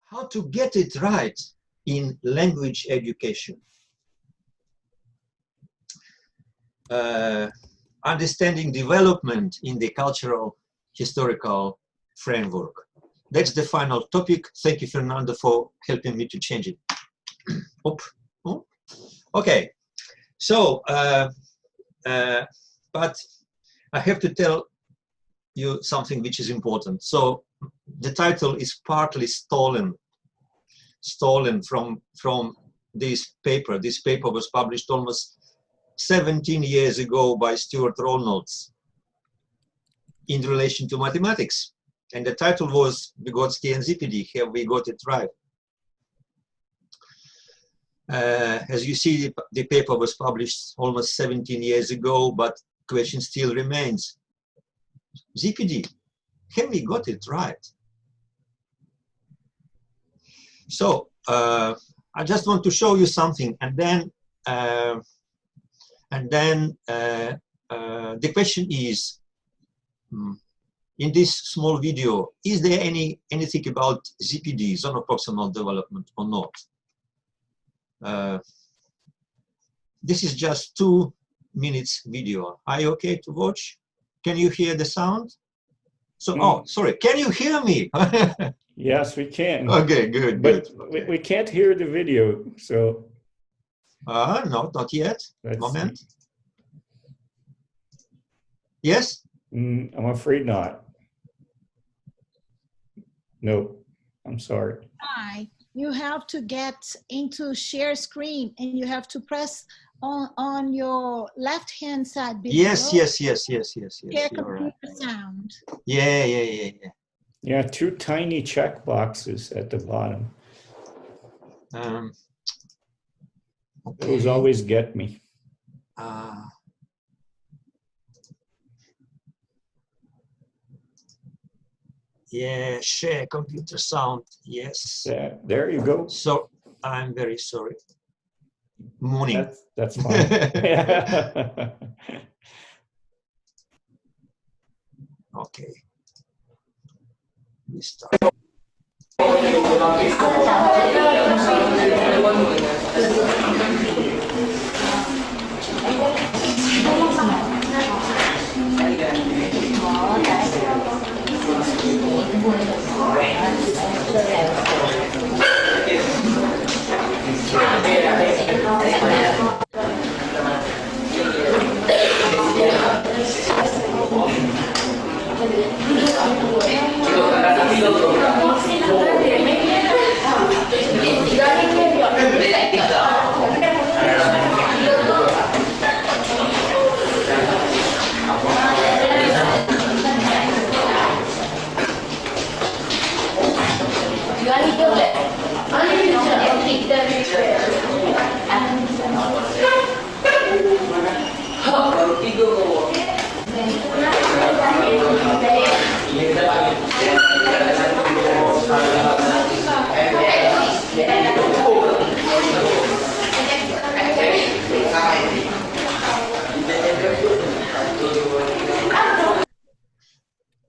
how to get it right in language education. Understanding development in the cultural historical framework. That's the final topic. Thank you, Fernando, for helping me to change it. Oh. Okay, so, but I have to tell you something which is important. So the title is partly stolen from this paper. This paper was published almost 17 years ago by Stuart Ronalds in relation to mathematics. And the title was 𝗵𝗂𝗍𝗄𝗏 𝗪𝗔𝗊𝗍, have we got it right? As you see, the paper was published almost 17 years ago, but question still remains. 𝗪𝗊𝗍, have we got it right? So I just want to show you something, and then the question is, in this small video, is there anything about ZPD, zonal proximal development, or not? This is just 2 minutes video. Are you okay to watch? Can you hear the sound? So, oh, sorry, can you hear me? Yes, we can. Okay, good, but good. We can't hear the video, so. No, not yet. Let's Moment. see. Yes? I'm afraid not. No, I'm sorry. Hi. You have to get into share screen and you have to press on your left hand side. Yes. Share Computer sound. Yeah. Yeah, 2 tiny check boxes at the bottom. Okay. Those always get me. Yeah, share computer sound. Yes. There you go. So I'm very sorry. Morning. That's fine. Okay. We start.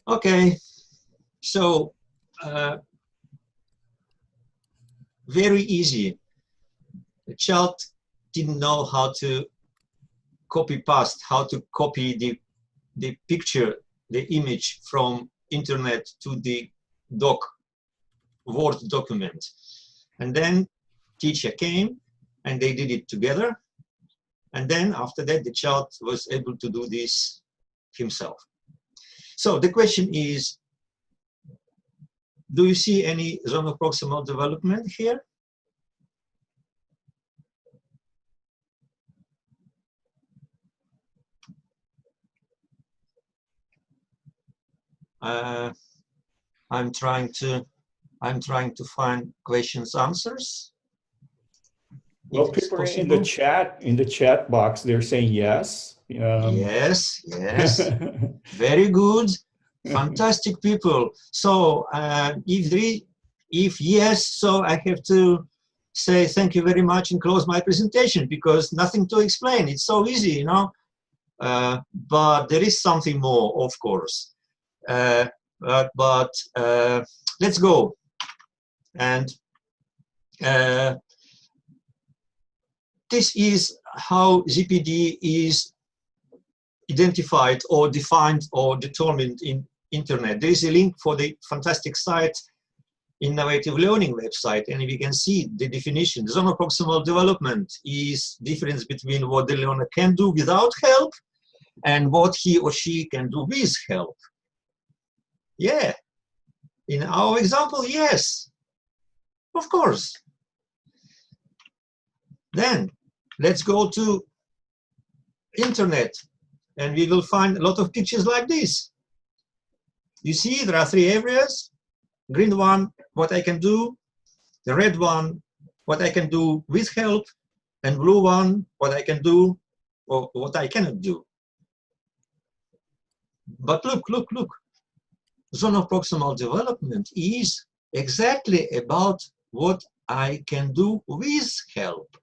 Okay, so very easy. The child didn't know how to copy-paste, how to copy the picture, the image from internet to the Word document. And then teacher came and they did it together. And then after that, the child was able to do this himself. So the question is, do you see any zonal proximal development here? I'm trying to find questions, answers. Well, people in the chat box, they're saying yes. Yes. Very good. Fantastic people. So if yes, so I have to say thank you very much and close my presentation because nothing to explain. It's so easy, you know. But there is something more, of course. Let's go. And this is how ZPD is identified or defined or determined in internet. There is a link for the fantastic site, Innovative Learning website, and we can see the definition. Zonal proximal development is difference between what the learner can do without help and what he or she can do with help. Yeah, in our example, yes, of course. Then let's go to internet and we will find a lot of pictures like this. You see, there are three areas. Green one, what I can do. The red one, what I can do with help. And blue one, what I can do or what I cannot do. But look, look, look. Zonal proximal development is exactly about what I can do with help.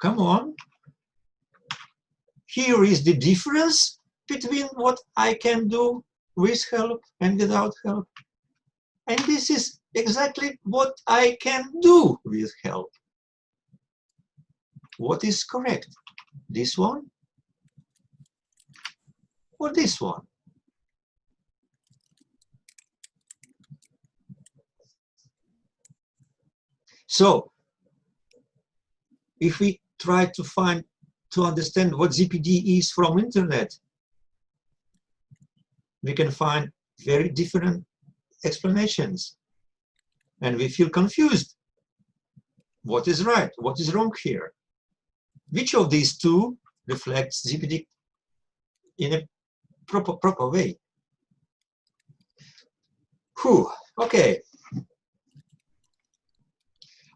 Come on. Here is the difference between what I can do with help and without help. And this is exactly what I can do with help. What is correct? This one or this one? So, if we try to understand what ZPD is from internet, we can find very different explanations. And we feel confused. What is right? What is wrong here? Which of these two reflects ZPD in a proper way? Whew, okay.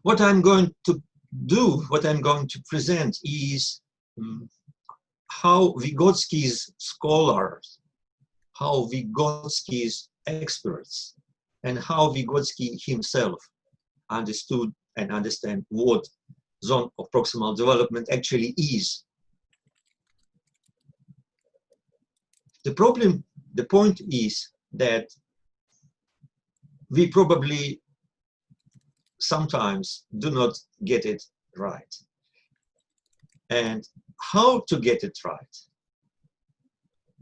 What I'm going to do, what I'm going to present is how Vygotsky's scholars, how Vygotsky's experts, and how Vygotsky himself understood and understand what zone of proximal development actually is. The point is that we probably sometimes do not get it right. And how to get it right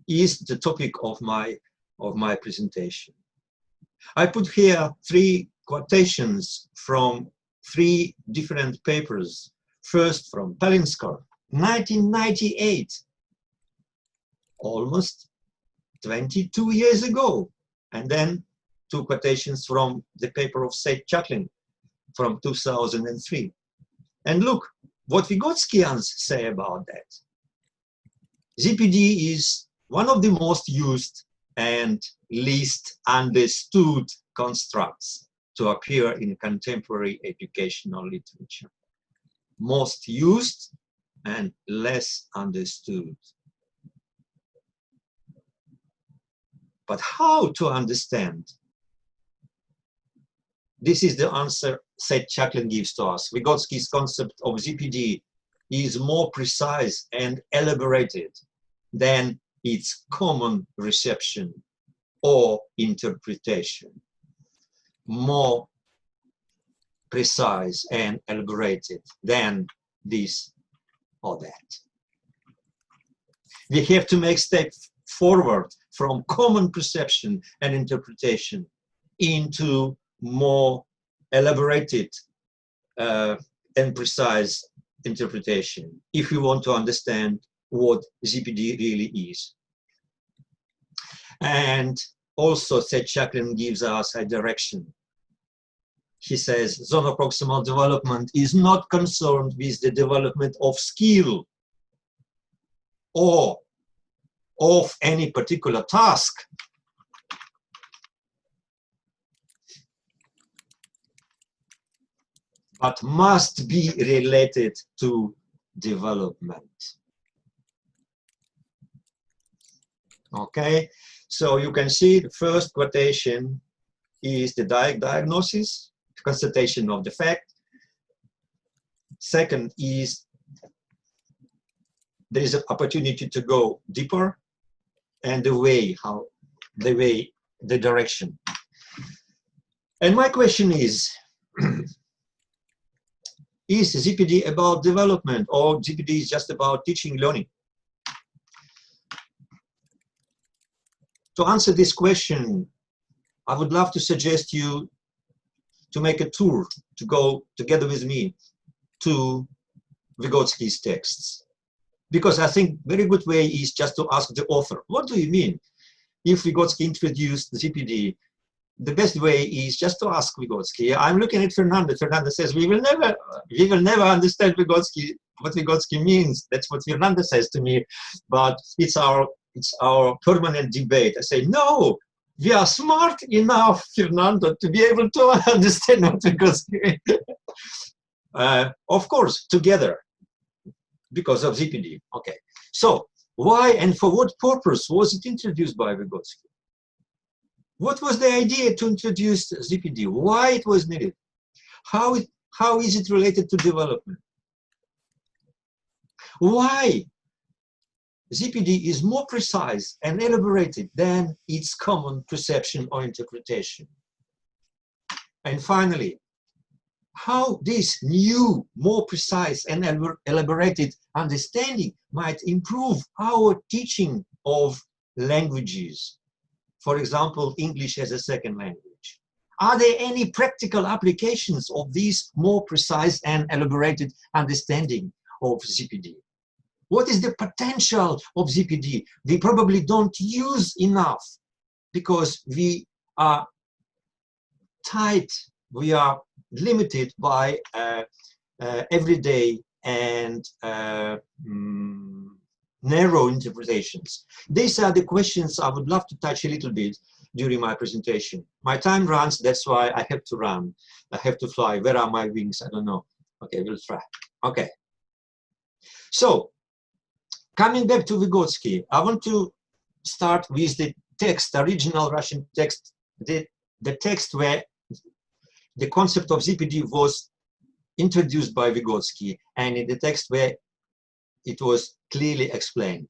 is the topic of my presentation. I put here 3 quotations from 3 different papers. First from Palinskar, 1998, almost 22 years ago. And then 2 quotations from the paper of 𝗟𝗪𝗪 from 2003. And look what Vygotskians say about that. ZPD is one of the most used and least understood constructs to appear in contemporary educational literature. Most used and less understood. But how to understand? This is the answer 𝗟𝗪𝗪𝗪 gives to us. Vygotsky's concept of ZPD is more precise and elaborated than its common reception or interpretation. More precise and elaborated than this or that. We have to make steps forward from common perception and interpretation into more elaborated and precise interpretation if we want to understand what ZPD really is. And also 𝗟𝗪𝗪𝗪 gives us a direction. He says zonal proximal development is not concerned with the development of skill or of any particular task, but must be related to development. Okay, so you can see the first quotation is the diagnosis, constatation of the fact. Second is there is an opportunity to go deeper, and the way, the direction. And my question is ZPD about development, or ZPD is just about teaching, learning? To answer this question, I would love to suggest you to make a tour, to go together with me to Vygotsky's texts. Because I think very good way is just to ask the author, what do you mean? If Vygotsky introduced ZPD, the best way is just to ask Vygotsky. I'm looking at Fernando. Fernando says, we will never understand Vygotsky, what Vygotsky means. That's what Fernando says to me, but it's our permanent debate. I say, no, we are smart enough, Fernando, to be able to understand what Vygotsky of course, together, because of ZPD. Okay, so why and for what purpose was it introduced by Vygotsky? What was the idea to introduce ZPD? Why it was needed? How is it related to development? Why ZPD is more precise and elaborated than its common perception or interpretation? And finally, how this new, more precise and elaborated understanding might improve our teaching of languages. For example, English as a second language. Are there any practical applications of this more precise and elaborated understanding of ZPD? What is the potential of ZPD? We probably don't use enough because we are tight, we are limited by everyday and narrow interpretations. These are the questions I would love to touch a little bit during my presentation. My time runs, that's why I have to run. I have to fly. Where are my wings? I don't know. Okay, we'll try. Okay. So, coming back to Vygotsky, I want to start with the text, original Russian text, the text where the concept of ZPD was introduced by Vygotsky, and in the text where it was clearly explained.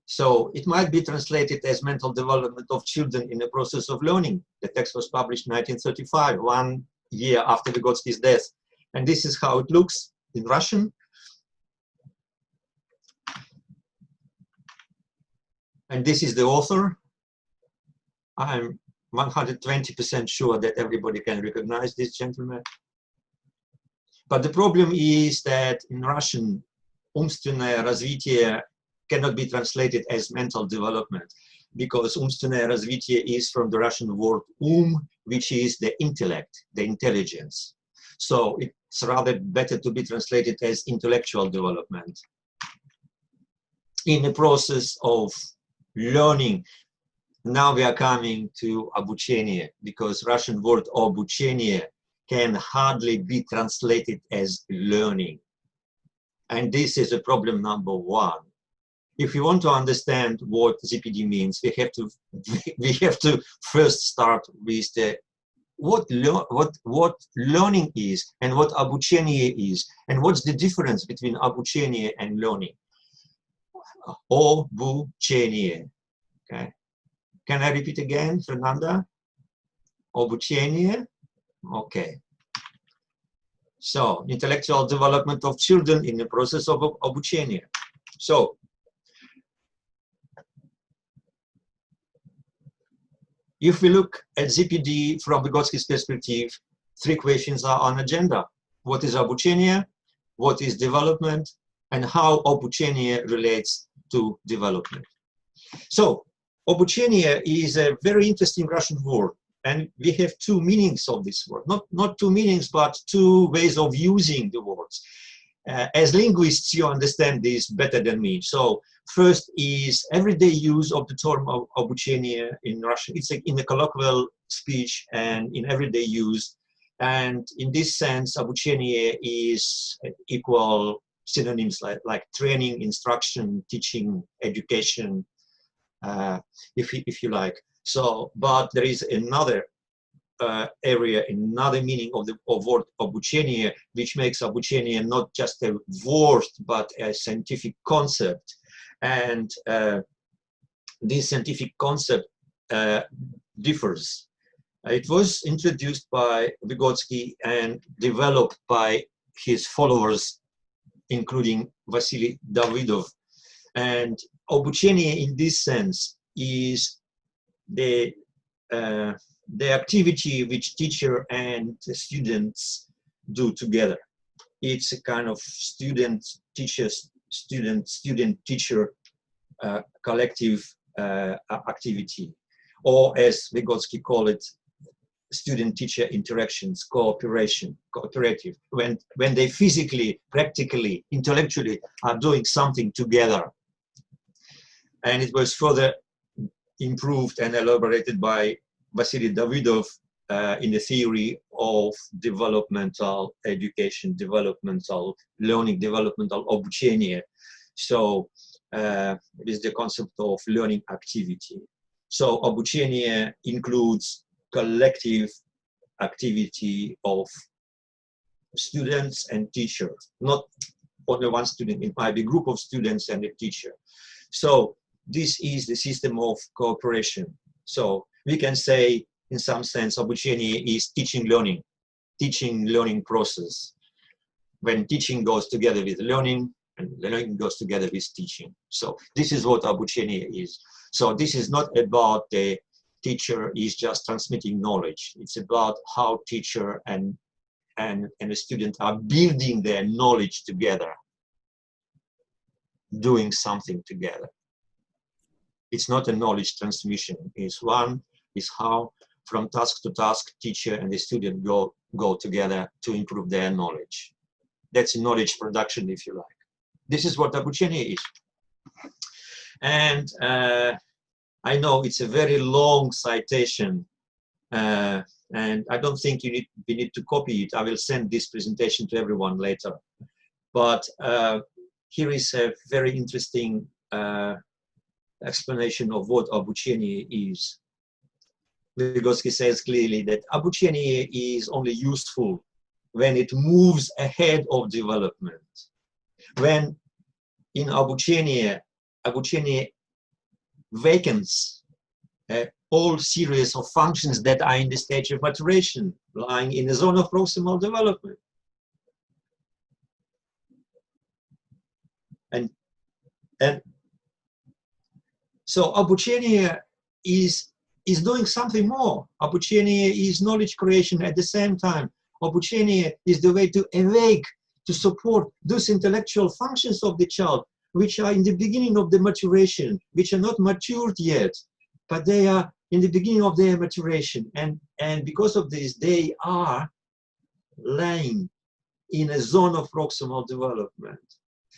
So it might be translated as mental development of children in the process of learning. The text was published in 1935, 1 year after Vygotsky's death. And this is how it looks in Russian. And this is the author. I'm 120% sure that everybody can recognize this gentleman. But the problem is that in Russian, умственное развитие cannot be translated as mental development, because умственное развитие is from the Russian word which is the intellect, the intelligence. So it's rather better to be translated as intellectual development. In the process of learning, now we are coming to обучение, because Russian word обучение can hardly be translated as learning. And this is a problem number one. If we want to understand what ZPD means, we have to first start with the what learning is and what обучение is, and what's the difference between обучение and learning. Обучение. Okay. Can I repeat again, Fernanda? Обучение. Okay. So, intellectual development of children in the process of обучение. So, if we look at ZPD from Vygotsky's perspective, 3 questions are on agenda. What is обучение? What is development? And how обучение relates to development? So, обучение is a very interesting Russian word. And we have 2 meanings of this word. Not 2 meanings, but 2 ways of using the words. As linguists, you understand this better than me. So first is everyday use of the term of обучение in Russian. It's in the colloquial speech and in everyday use. And in this sense, обучение is equal synonyms like training, instruction, teaching, education, if you like. So, but there is another area, another meaning of the word обучение, which makes обучение not just a word, but a scientific concept. And this scientific concept differs It was introduced by Vygotsky and developed by his followers, including Vasily Davidov. And обучение in this sense is the activity which teacher and students do together. It's a kind of student-teacher collective activity, or as Vygotsky called it, student-teacher interactions, cooperative, when they physically, practically, intellectually are doing something together. And it was further improved and elaborated by Vasily Davidov in the theory of developmental education, developmental learning, developmental обучение. So it is the concept of learning activity. So обучение includes collective activity of students and teachers, not only one student, it might be a group of students and a teacher. So this is the system of cooperation. So we can say, in some sense, обучение is teaching learning process. When teaching goes together with learning, and learning goes together with teaching. So this is what обучение is. So this is not about the teacher is just transmitting knowledge. It's about how teacher and a student are building their knowledge together, doing something together. It's not a knowledge transmission. It's how from task to task, teacher and the student go together to improve their knowledge. That's knowledge production, if you like. This is what обучение is. And I know it's a very long citation, and I don't think we need to copy it. I will send this presentation to everyone later. But here is a very interesting explanation of what обучение is. Vygotsky says clearly that обучение is only useful when it moves ahead of development. When in обучение vacants all series of functions that are in the stage of maturation, lying in the zone of proximal development. And so обучение is doing something more. Обучение is knowledge creation at the same time. Обучение is the way to awake, to support those intellectual functions of the child, which are in the beginning of the maturation, which are not matured yet, but they are in the beginning of their maturation. And because of this, they are lying in a zone of proximal development.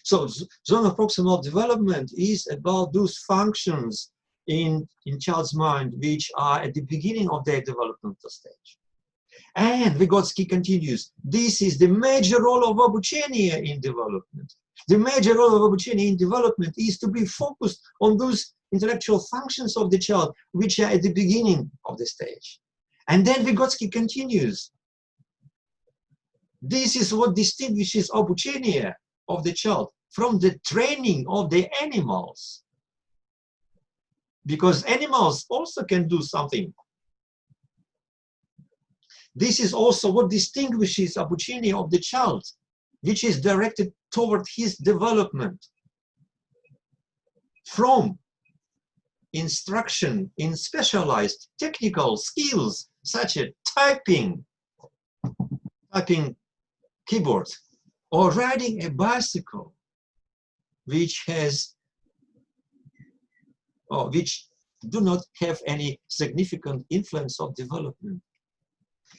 So zone of proximal development is about those functions in child's mind which are at the beginning of their developmental stage. And Vygotsky continues, this is the major role of обучение in development. The major role of обучение in development is to be focused on those intellectual functions of the child which are at the beginning of the stage. And then Vygotsky continues, this is what distinguishes обучение of the child from the training of the animals. Because animals also can do something. This is also what distinguishes обучение of the child, which is directed toward his development, from instruction in specialized technical skills such as typing keyboard, or riding a bicycle, which do not have any significant influence of development.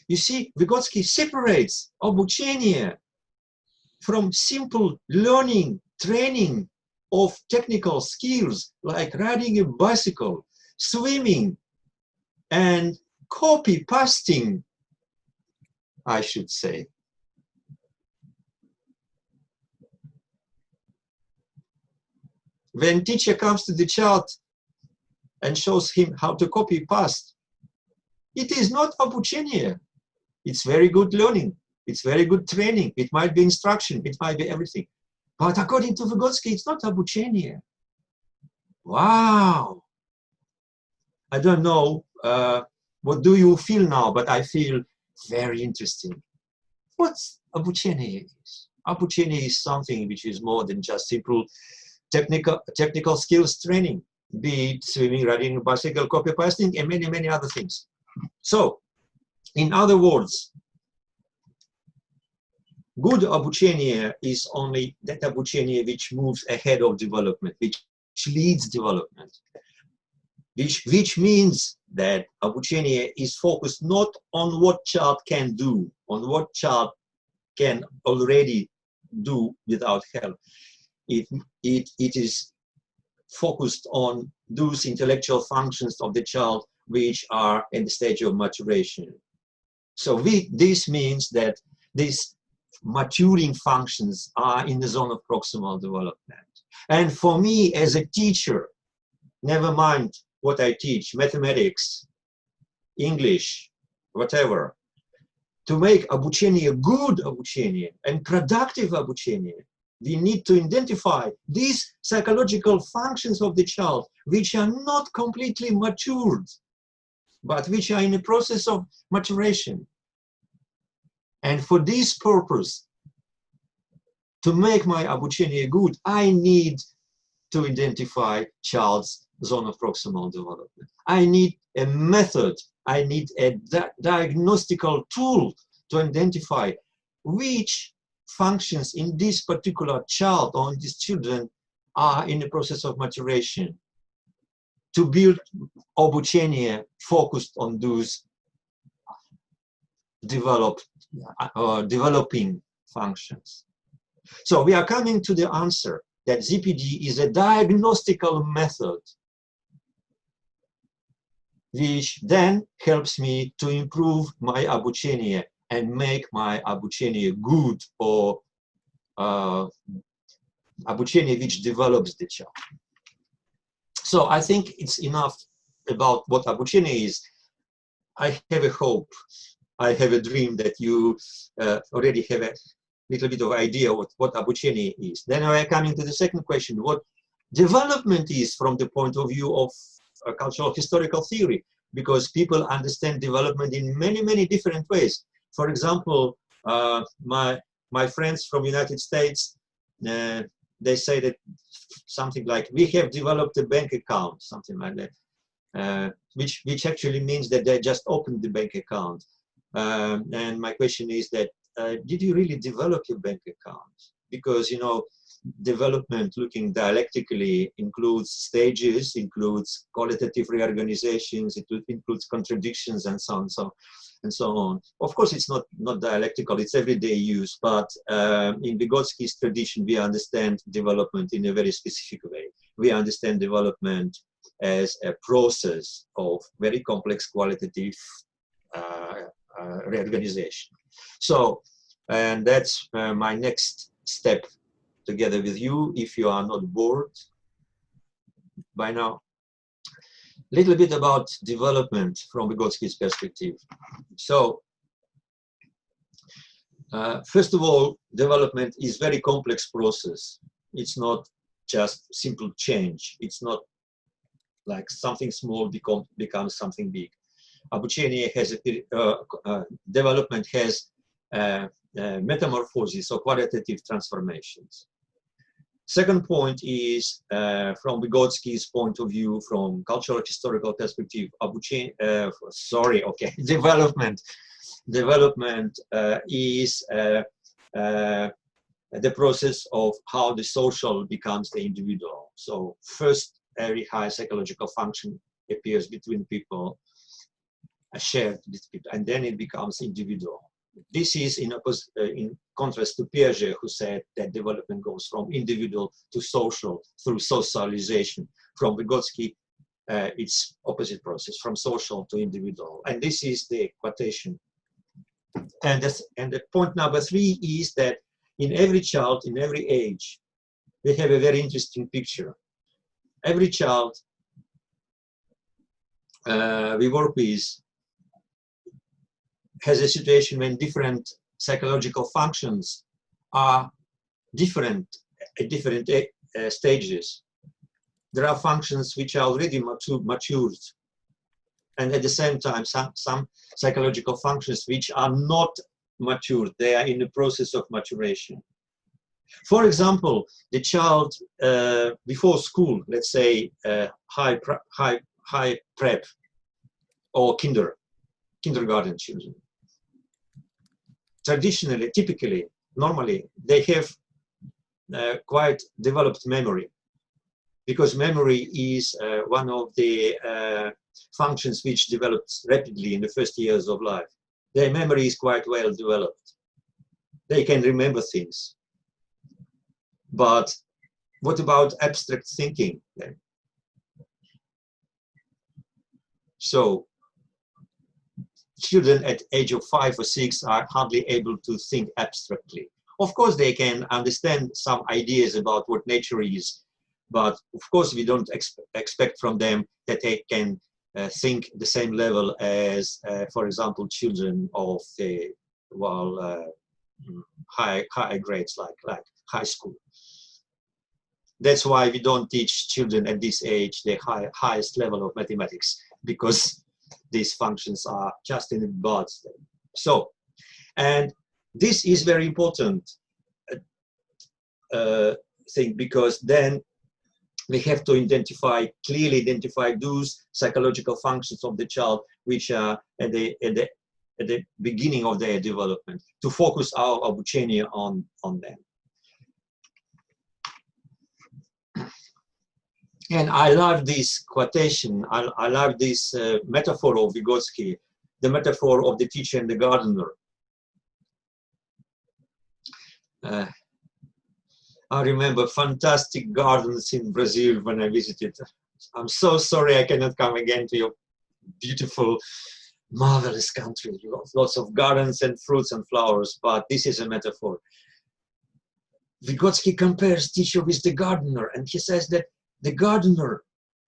You see, Vygotsky separates обучение from simple learning, training of technical skills like riding a bicycle, swimming, and copy-pasting, I should say. When teacher comes to the child and shows him how to copy-paste, it is not обучение. It's very good learning. It's very good training. It might be instruction. It might be everything. But according to Vygotsky, it's not обучение. Wow. I don't know what do you feel now? But I feel very interesting. What's 𝗵𝗱𝗃 is? 𝗵𝗱𝗃 is something which is more than just simple technical skills training, be it swimming, riding a bicycle, copy pasting, and many, many other things. So, in other words, good 𝗵𝗱𝗃 is only that 𝗵𝗱𝗃 which moves ahead of development, which leads development, which means that 𝗵𝗱𝗃 is focused not on what child can do, on what child can already do without help. It is focused on those intellectual functions of the child which are in the stage of maturation. So this means that these maturing functions are in the zone of proximal development. And for me as a teacher, never mind what I teach, mathematics, English, whatever, to make 𝗵𝗱𝗃 good 𝗵𝗱𝗃 and productive 𝗵𝗱𝗃, we need to identify these psychological functions of the child which are not completely matured, but which are in the process of maturation. And for this purpose, to make my 𝗵𝗱𝗃 good, I need to identify child's zone of proximal development. I need a method, I need a diagnostical tool to identify which functions in this particular child or in these children are in the process of maturation, to build 𝗵𝗱𝗃 focused on those developing functions. So we are coming to the answer that ZPD is a diagnostical method which then helps me to improve my 𝗵𝗱𝗃 and make my 𝗵𝗱𝗃 good, or 𝗵𝗱𝗃 which develops the child. So I think it's enough about what 𝗵𝗱𝗃 is. I have a hope, I have a dream that you already have a little bit of idea what 𝗵𝗱𝗃 is. Then we are coming to the second question, what development is from the point of view of cultural historical theory, because people understand development in many, many different ways. For example, my friends from the United States, they say that something like, we have developed a bank account, something like that, which actually means that they just opened the bank account. And my question is that, did you really develop your bank account? Because, you know, development, looking dialectically, includes stages, includes qualitative reorganizations, it includes contradictions, and so on, and so on. Of course, it's not dialectical, it's everyday use, but in Vygotsky's tradition, we understand development in a very specific way. We understand development as a process of very complex qualitative reorganization. So, and that's my next step together with you, if you are not bored by now. A little bit about development from Vygotsky's perspective. So, first of all, development is very complex process. It's not just simple change. It's not like something small becomes something big. 𝗵𝗱𝗃 has development has metamorphosis or qualitative transformations. Second point is, from Vygotsky's point of view, from cultural historical perspective, development is the process of how the social becomes the individual. So first, very high psychological function appears between people, shared with people, and then it becomes individual. This is in contrast to Piaget, who said that development goes from individual to social through socialization. From Vygotsky, it's opposite process, from social to individual. And this is the quotation. And the point number 3 is that in every child, in every age, we have a very interesting picture. Every child we work with has a situation when different psychological functions are different at different stages. There are functions which are already matured, And at the same time, some psychological functions which are not matured, they are in the process of maturation. For example, the child before school, let's say high prep or kindergarten children. Traditionally, typically, normally, they have quite developed memory, because memory is one of the functions which develops rapidly in the first years of life. Their memory is quite well developed. They can remember things. But what about abstract thinking then? So children at age of 5 or 6 are hardly able to think abstractly. Of course, they can understand some ideas about what nature is, but of course, we don't expect from them that they can think the same level as, for example, children of the high grades, like high school. That's why we don't teach children at this age the highest level of mathematics, because these functions are just in a bad state. So, and this is very important thing, because then we have to clearly identify those psychological functions of the child which are at the beginning of their development, to focus our обучение on them. And I love this quotation, I love this metaphor of Vygotsky, the metaphor of the teacher and the gardener. I remember fantastic gardens in Brazil when I visited. I'm so sorry I cannot come again to your beautiful, marvelous country. Lots of gardens and fruits and flowers, but this is a metaphor. Vygotsky compares teacher with the gardener, and he says that the gardener,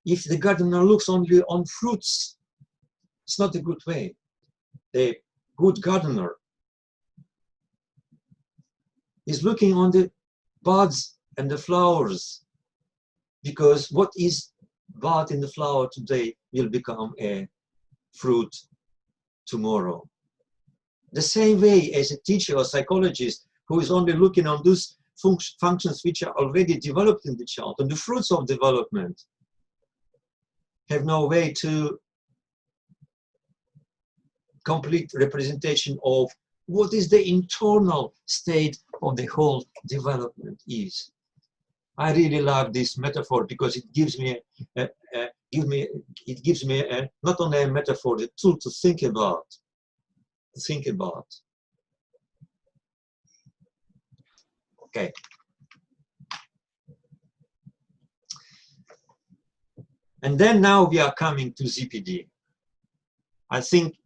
if the gardener looks only on fruits, it's not a good way. The good gardener is looking on the buds and the flowers, because what is bud in the flower today will become a fruit tomorrow. The same way as a teacher or psychologist who is only looking on those functions which are already developed in the child, and the fruits of development, have no way to complete representation of what is the internal state of the whole development is. I really love this metaphor because it gives me not only a metaphor, the tool to think about. Okay. And then now we are coming to ZPD. I think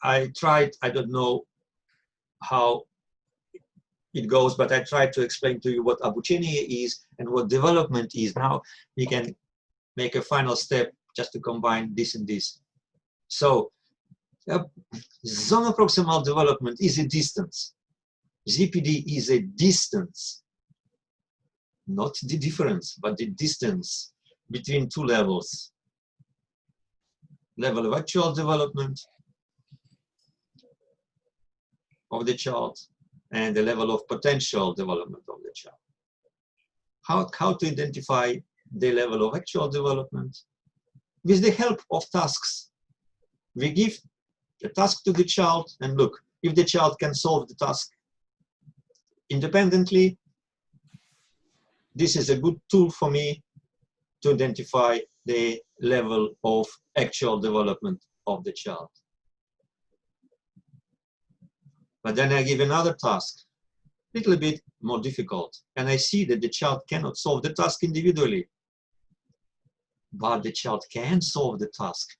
I tried, I don't know how it goes, but I tried to explain to you what обучение is and what development is. Now we can make a final step just to combine this and this. So zonal proximal development is a distance. ZPD is a distance, not the difference, but the distance between two levels. Level of actual development of the child and the level of potential development of the child. How to identify the level of actual development? With the help of tasks. We give the task to the child and look, if the child can solve the task independently, this is a good tool for me to identify the level of actual development of the child. But then I give another task, a little bit more difficult, and I see that the child cannot solve the task individually, but the child can solve the task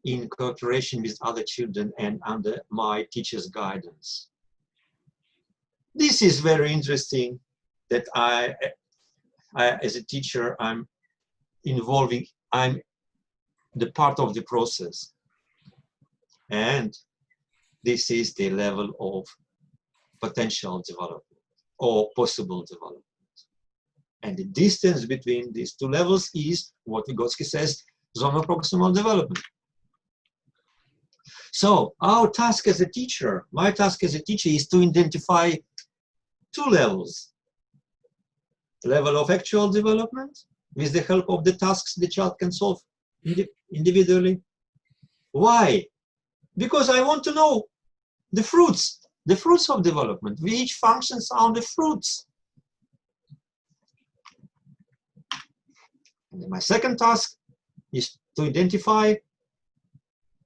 in cooperation with other children and under my teacher's guidance. This is very interesting that I as a teacher, I'm the part of the process. And this is the level of potential development or possible development. And the distance between these two levels is what Vygotsky says, zonal proximal development. So our task as a teacher, my task as a teacher, is to identify two levels. Level of actual development with the help of the tasks the child can solve individually. Why? Because I want to know the fruits of development, which functions are the fruits. And my second task is to identify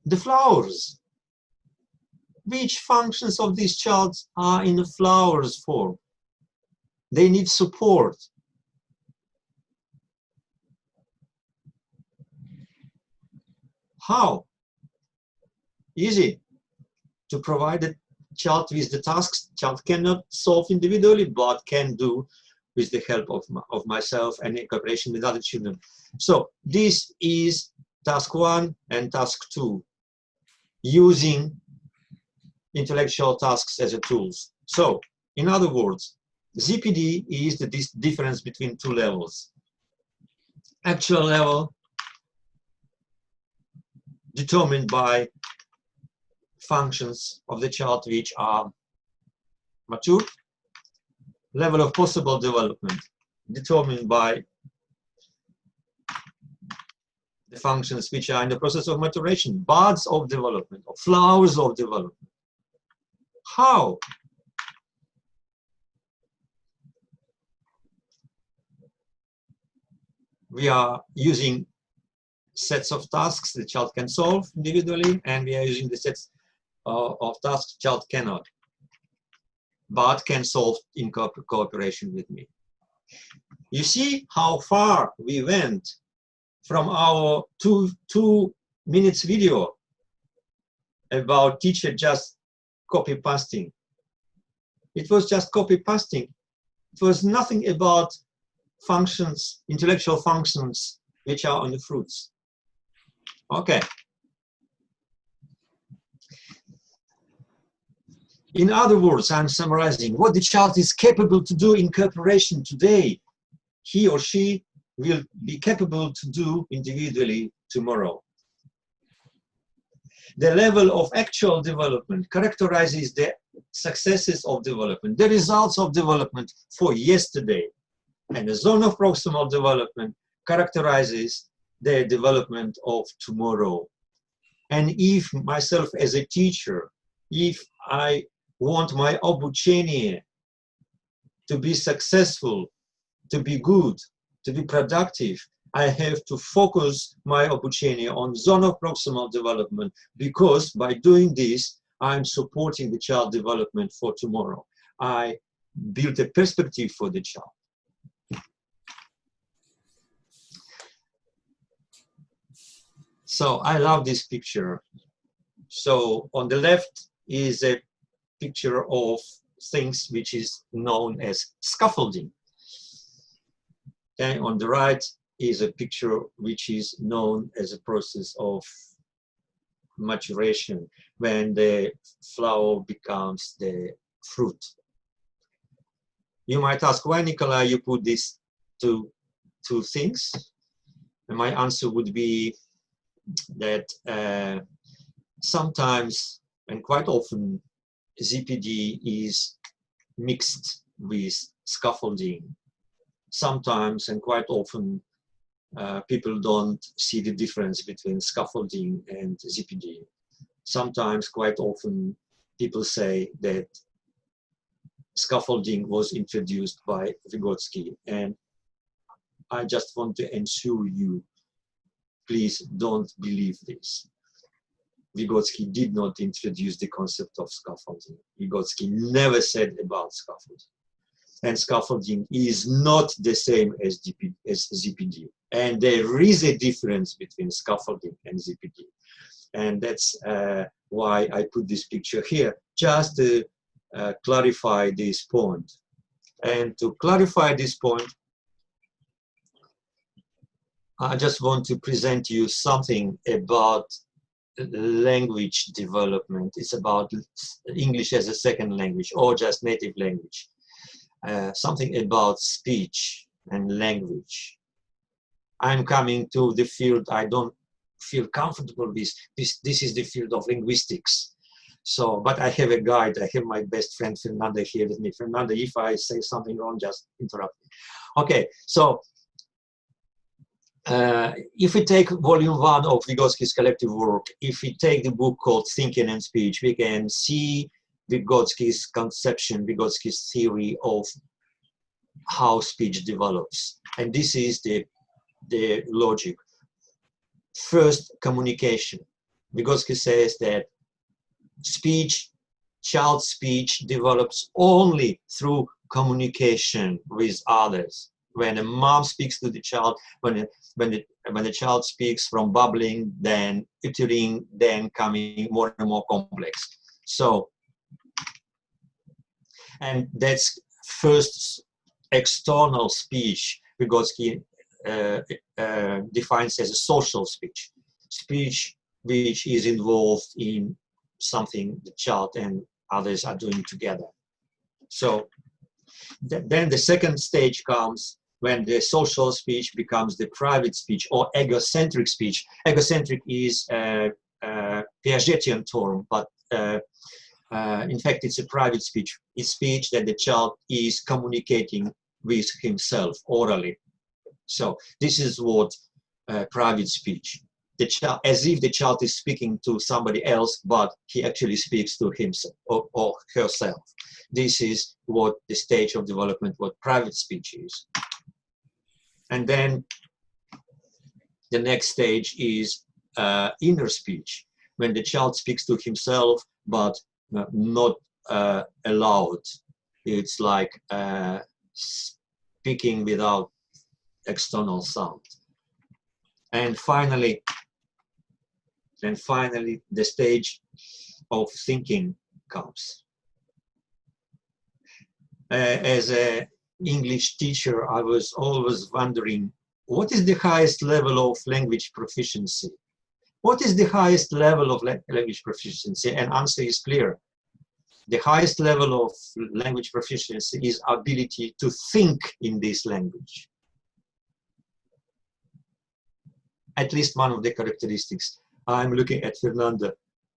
the flowers. Which functions of these child are in the flowers form? They need support. How? Easy. To provide the child with the tasks child cannot solve individually, but can do with the help of myself and in cooperation with other children. So this is task 1 and task 2, using intellectual tasks as a tools. So, in other words, ZPD is the difference between two levels. Actual level determined by functions of the child which are mature. Level of possible development determined by the functions which are in the process of maturation, buds of development, or flowers of development. How? We are using sets of tasks the child can solve individually, and we are using the sets of tasks the child cannot, but can solve in cooperation with me. You see how far we went from our two minutes video about teacher just copy-pasting. It was just copy-pasting. It was nothing about functions, intellectual functions, which are on the fruits. Okay. In other words, I'm summarizing what the child is capable to do in cooperation today. He or she will be capable to do individually tomorrow. The level of actual development characterizes the successes of development, the results of development for yesterday. And the zone of proximal development characterizes the development of tomorrow. And if myself as a teacher, if I want my 𝗷𝗚𝗱𝗂𝗪 to be successful, to be good, to be productive, I have to focus my 𝗷𝗚𝗱𝗪 on zone of proximal development, because by doing this, I'm supporting the child development for tomorrow. I build a perspective for the child. So I love this picture. So on the left is a picture of things which is known as scaffolding. And on the right is a picture which is known as a process of maturation, when the flower becomes the fruit. You might ask, why, Nikolai, you put these two things? And my answer would be that sometimes and quite often ZPD is mixed with scaffolding. Sometimes and quite often people don't see the difference between scaffolding and ZPD. Sometimes, quite often, people say that scaffolding was introduced by Vygotsky, and I just want to ensure you, please don't believe this. Vygotsky did not introduce the concept of scaffolding. Vygotsky never said about scaffolding. And scaffolding is not the same as ZPD. And there is a difference between scaffolding and ZPD. And that's why I put this picture here, just to clarify this point. And to clarify this point, I just want to present you something about language development. It's about English as a second language or just native language. Something about speech and language. I'm coming to the field I don't feel comfortable with. This is the field of linguistics. So, but I have a guide. I have my best friend Fernanda here with me. Fernanda, if I say something wrong, just interrupt me. Okay, so if we take volume 1 of Vygotsky's collective work, if we take the book called Thinking and Speech, we can see Vygotsky's conception, Vygotsky's theory of how speech develops. And this is the logic. First, communication. Vygotsky says that speech, child speech develops only through communication with others. When a mom speaks to the child, when the child speaks from babbling, then uttering, then coming more and more complex. So, and that's first external speech. Vygotsky defines as a social speech, speech which is involved in something the child and others are doing together. So then the second stage comes when the social speech becomes the private speech or egocentric speech. Egocentric is a Piagetian term, but in fact it's a private speech. It's speech that the child is communicating with himself orally. So this is what private speech. The child, as if the child is speaking to somebody else, but he actually speaks to himself or herself. This is what the stage of development, what private speech is. And then the next stage is inner speech, when the child speaks to himself, but not aloud. It's like speaking without external sound. And finally, the stage of thinking comes. As an English teacher, I was always wondering, what is the highest level of language proficiency? What is the highest level of language proficiency? And answer is clear. The highest level of language proficiency is ability to think in this language. At least one of the characteristics. I'm looking at Fernanda.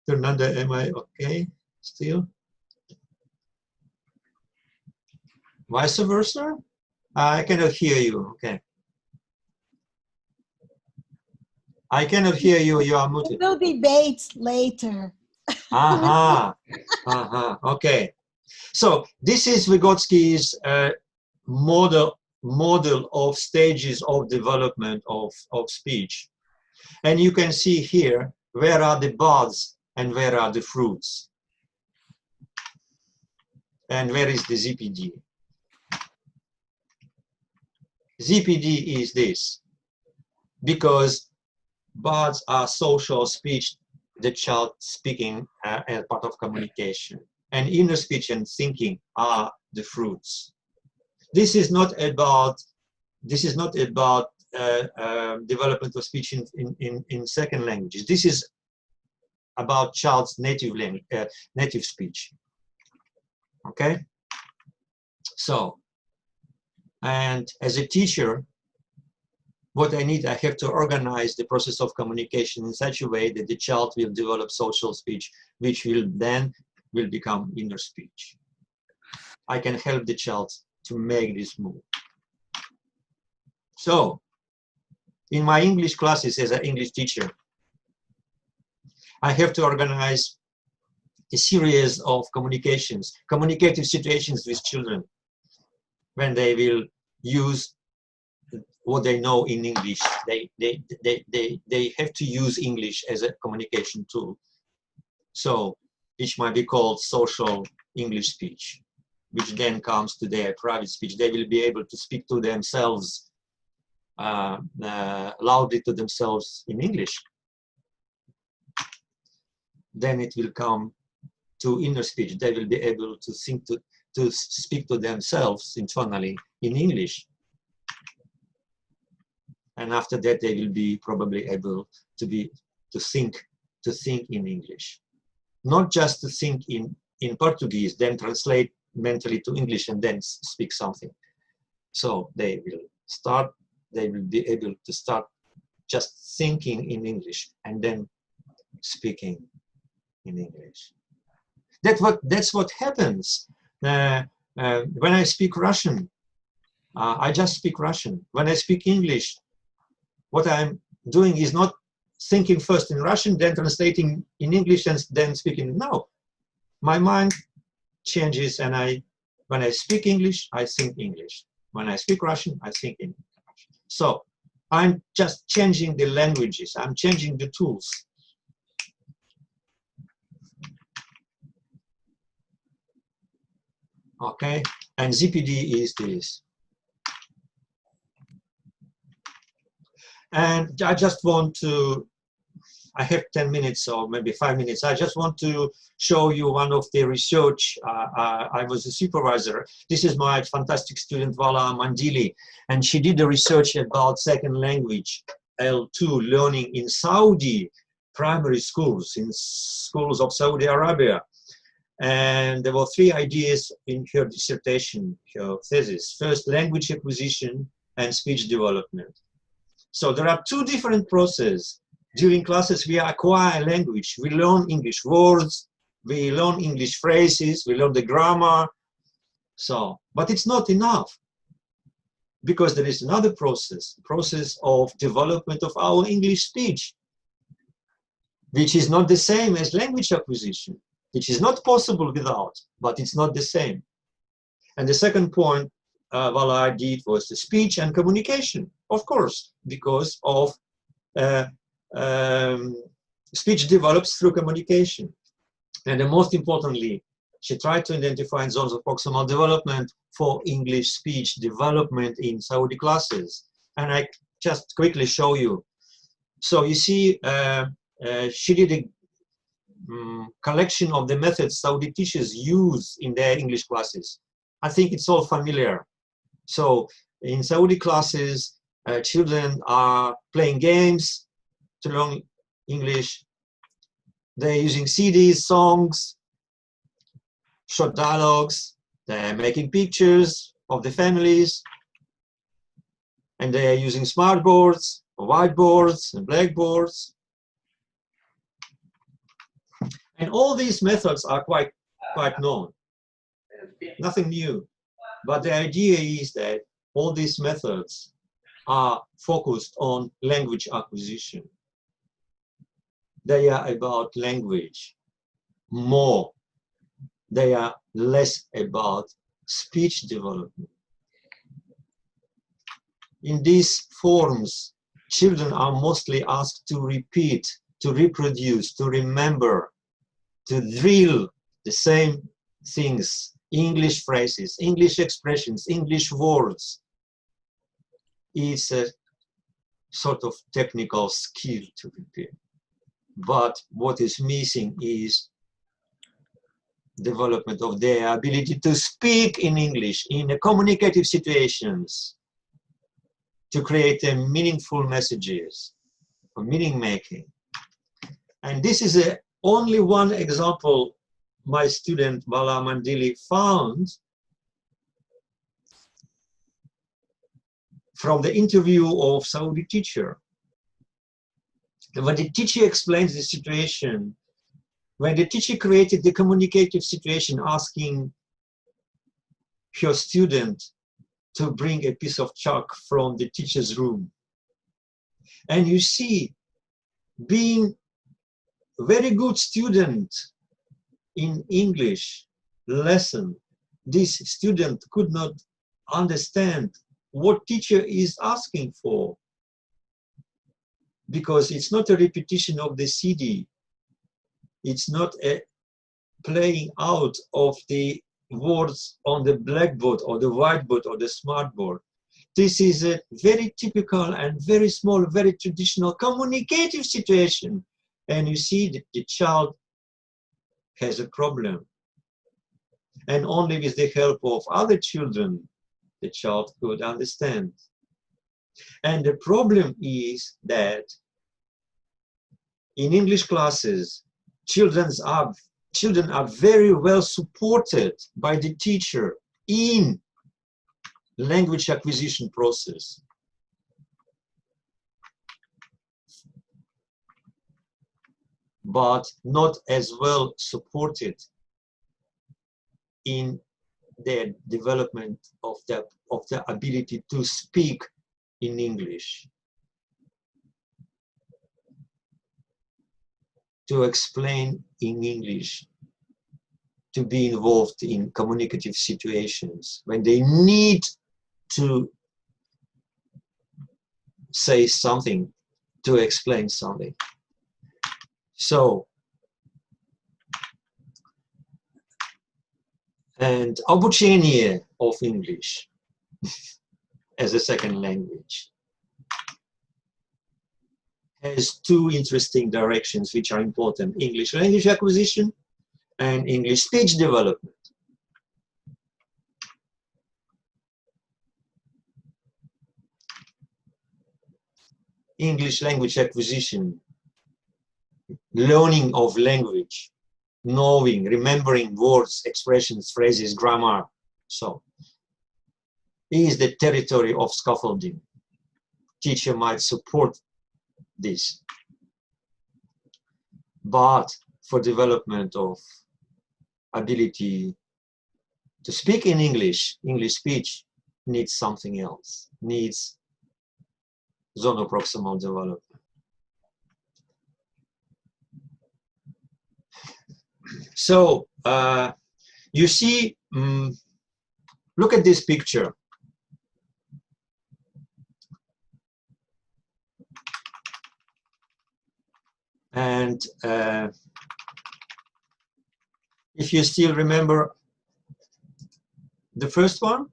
Fernanda, am I okay still? Vice versa? I cannot hear you. Okay. I cannot hear you. You are muted. We'll debate later. Aha. Okay. So this is Vygotsky's model of stages of development of speech. And you can see here, where are the buds and where are the fruits? And where is the ZPD? ZPD is this, because buds are social speech, the child speaking as part of communication. And inner speech and thinking are the fruits. This is not about development of speech in second languages. This is about child's native language, native speech. Okay. So, and as a teacher, what I need, I have to organize the process of communication in such a way that the child will develop social speech, which will then become inner speech. I can help the child to make this move. So, in my English classes as an English teacher, I have to organize a series of communications, communicative situations with children when they will use what they know in English. They have to use English as a communication tool. So, which might be called social English speech, which then comes to their private speech. They will be able to speak to themselves loudly to themselves in English. Then it will come to inner speech. They will be able to think to speak to themselves internally in English. And after that, they will be probably able to think in English. Not just to think in Portuguese, then translate mentally to English and then speak something. So they will be able to start just thinking in English and then speaking in English. That's what happens. When I speak Russian, I just speak Russian. When I speak English, what I'm doing is not thinking first in Russian, then translating in English, and then speaking. No, my mind changes, and when I speak English, I think English. When I speak Russian, I think in Russian. So I'm just changing the languages. I'm changing the tools. Okay, and ZPD is this. And I just want to, I have 10 minutes or maybe 5 minutes. I just want to show you one of the research. I was a supervisor. This is my fantastic student, 𝗟𝗱𝗂𝗪𝗍𝗍, and she did the research about second language, L2, learning in Saudi primary schools, in schools of Saudi Arabia. And there were 3 ideas in her dissertation, her thesis. First, language acquisition and speech development. So there are 2 different processes. During classes, we acquire language. We learn English words, we learn English phrases, we learn the grammar. So, but it's not enough, because there is another process of development of our English speech, which is not the same as language acquisition, which is not possible without, but it's not the same. And the second point I did was the speech and communication, of course, because of speech develops through communication. And then most importantly, she tried to identify zones of proximal development for English speech development in Saudi classes. And I just quickly show you. So you see, she did a collection of the methods Saudi teachers use in their English classes. I think it's all familiar. So in Saudi classes, children are playing games to learn English. They're using CDs, songs, short dialogues. They're making pictures of the families. And they are using smart boards, whiteboards, and blackboards. And all these methods are quite known. Nothing new. But the idea is that all these methods are focused on language acquisition. They are about language more. They are less about speech development. In these forms, children are mostly asked to repeat, to reproduce, to remember, to drill the same things, English phrases, English expressions, English words. It's a sort of technical skill to repeat. But what is missing is development of their ability to speak in English in a communicative situations, to create meaningful messages, for meaning making. And this is only one example my student 𝗟𝗱𝗂𝗪𝗍𝗍 found from the interview of Saudi teacher. And when the teacher explains the situation, when the teacher created the communicative situation, asking her student to bring a piece of chalk from the teacher's room. And you see, being a very good student in English lesson, this student could not understand what teacher is asking for, because it's not a repetition of the CD. It's not a playing out of the words on the blackboard or the whiteboard or the smartboard. This is a very typical and very small, very traditional communicative situation. And you see that the child has a problem. And only with the help of other children, the child could understand. And the problem is that in English classes, children are very well supported by the teacher in language acquisition process. but not as well supported in their development of the ability to speak in English, to explain in English, to be involved in communicative situations when they need to say something, to explain something. So, and obučenie of English as a second language has two interesting directions which are important: English language acquisition and English speech development. English language acquisition, learning of language, knowing, remembering words, expressions, phrases, grammar, so is the territory of scaffolding. Teacher might support this, but for development of ability to speak in English, English speech needs something else, needs zonal proximal development. So you see, look at this picture. And if you still remember the first one,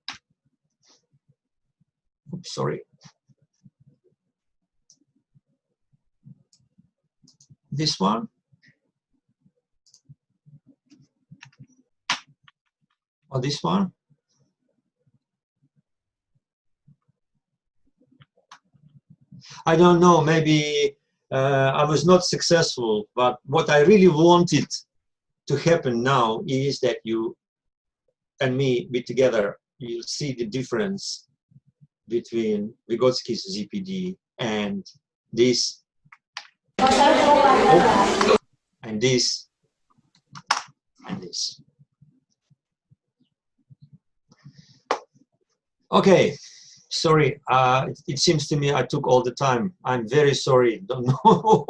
oops, sorry. This one. Or this one. I don't know, maybe I was not successful, but what I really wanted to happen now is that you and me be together. You'll see the difference between Vygotsky's ZPD and this, and this, and this. Okay, sorry, it seems to me I took all the time. I'm very sorry, don't know,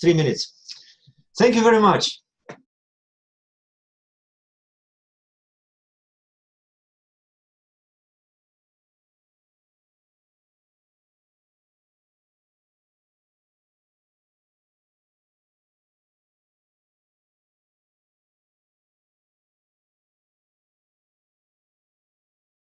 3 minutes. Thank you very much.